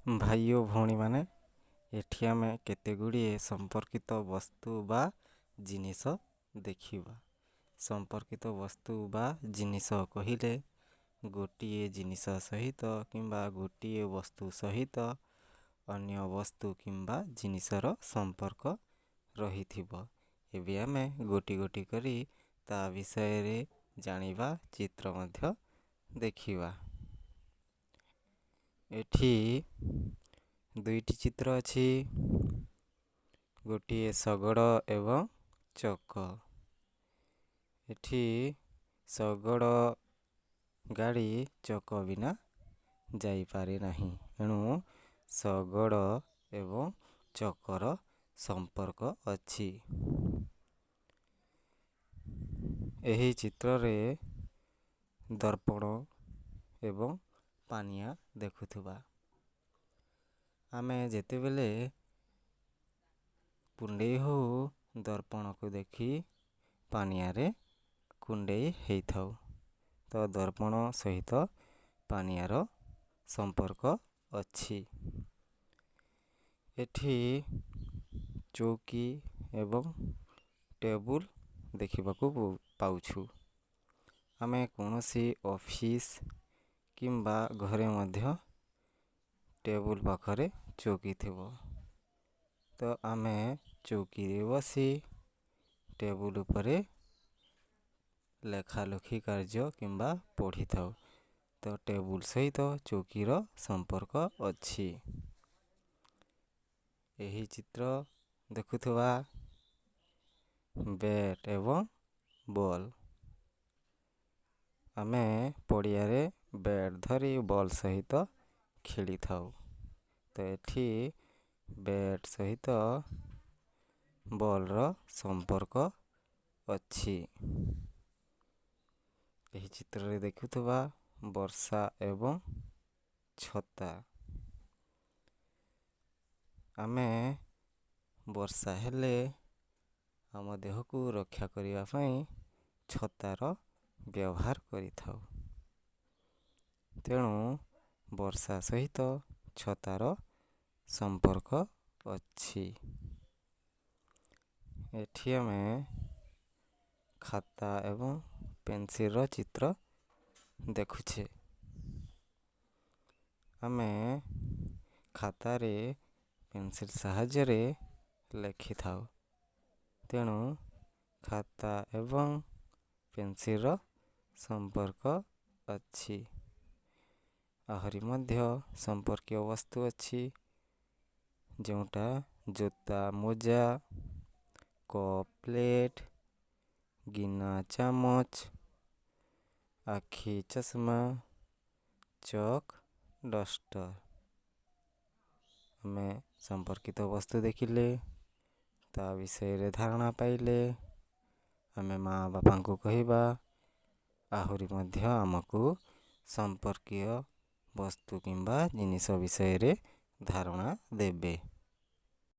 ଭାଇ ଓ ଭଉଣୀମାନେ, ଏଠି ଆମେ କେତେଗୁଡ଼ିଏ ସମ୍ପର୍କିତ ବସ୍ତୁ ବା ଜିନିଷ ଦେଖିବା। ସମ୍ପର୍କିତ ବସ୍ତୁ ବା ଜିନିଷ କହିଲେ ଗୋଟିଏ ଜିନିଷ ସହିତ କିମ୍ବା ଗୋଟିଏ ବସ୍ତୁ ସହିତ ଅନ୍ୟ ବସ୍ତୁ କିମ୍ବା ଜିନିଷର ସମ୍ପର୍କ ରହିଥିବ। ଏବେ ଆମେ ଗୋଟି ଗୋଟି କରି ତା ବିଷୟରେ ଜାଣିବା, ଚିତ୍ର ମଧ୍ୟ ଦେଖିବା। ଏଠି ଦୁଇଟି ଚିତ୍ର ଅଛି, ଗୋଟିଏ ଶଗଡ଼ ଏବଂ ଚକ। ଏଠି ଶଗଡ଼ ଗାଡ଼ି ଚକ ବିନା ଯାଇପାରେ ନାହିଁ, ଏଣୁ ଶଗଡ଼ ଏବଂ ଚକର ସମ୍ପର୍କ ଅଛି। ଏହି ଚିତ୍ରରେ ଦର୍ପଣ ଏବଂ ପାନିଆ ଦେଖୁଥିବା। ଆମେ ଯେତେବେଳେ କୁଣ୍ଡେଇ ହଉ, ଦର୍ପଣକୁ ଦେଖି ପାନିଆରେ କୁଣ୍ଡେଇ ହେଇଥାଉ। ତ ଦର୍ପଣ ସହିତ ପାନିଆର ସମ୍ପର୍କ ଅଛି। ଏଠି ଚୌକି ଏବଂ ଟେବୁଲ ଦେଖିବାକୁ ପାଉଛୁ। ଆମେ କୌଣସି ଅଫିସ୍ କିମ୍ବା ଘରେ ମଧ୍ୟ ଟେବୁଲ ପାଖରେ ଚୌକି ଥିବ, ତ ଆମେ ଚୌକିରେ ବସି ଟେବୁଲ ଉପରେ ଲେଖାଲେଖି କାର୍ଯ୍ୟ କିମ୍ବା ପଢ଼ିଥାଉ। ତ ଟେବୁଲ ସହିତ ଚୌକିର ସମ୍ପର୍କ ଅଛି। ଏହି ଚିତ୍ର ଦେଖୁଥିବା ବ୍ୟାଟ୍ ଏବଂ ବଲ୍। ଆମେ ପଡ଼ିଆରେ ବ୍ୟାଟ୍ ଧରି ବଲ୍ ସହିତ ଖେଳିଥାଉ। ତ ଏଠି ବ୍ୟାଟ୍ ସହିତ ବଲ୍ର ସମ୍ପର୍କ ଅଛି। ଏହି ଚିତ୍ରରେ ଦେଖୁଥିବା ବର୍ଷା ଏବଂ ଛତା। ଆମେ ବର୍ଷା ହେଲେ ଆମ ଦେହକୁ ରକ୍ଷା କରିବା ପାଇଁ ଛତାର ବ୍ୟବହାର କରିଥାଉ। ତେଣୁ ବର୍ଷା ସହିତ ଛତାର ସମ୍ପର୍କ ଅଛି। ଏଠି ଆମେ ଖାତା ଏବଂ ପେନ୍ସିଲର ଚିତ୍ର ଦେଖୁଛେ। ଆମେ ଖାତାରେ ପେନ୍ସିଲ ସାହାଯ୍ୟରେ ଲେଖିଥାଉ। ତେଣୁ ଖାତା ଏବଂ ପେନ୍ସିଲର ସମ୍ପର୍କ ଅଛି। ଆହୁରି ମଧ୍ୟ ସମ୍ପର୍କୀୟ ବସ୍ତୁ ଅଛି, ଯେଉଁଟା ଜୋତା, ମୋଜା, କପ୍, ପ୍ଲେଟ୍, ଗିନା, ଚାମଚ, ଆଖି ଚଷମା, ଚକ୍, ଡଷ୍ଟର। ଆମେ ସମ୍ପର୍କିତ ବସ୍ତୁ ଦେଖିଲେ, ତା ବିଷୟରେ ଧାରଣା ପାଇଲେ, ଆମେ ମା ବାପାଙ୍କୁ କହିବା, ଆହୁରି ମଧ୍ୟ ଆମକୁ ସମ୍ପର୍କୀୟ ବସ୍ତୁ କିମ୍ବା ଜିନିଷ ବିଷୟରେ ଧାରଣା ଦେବେ।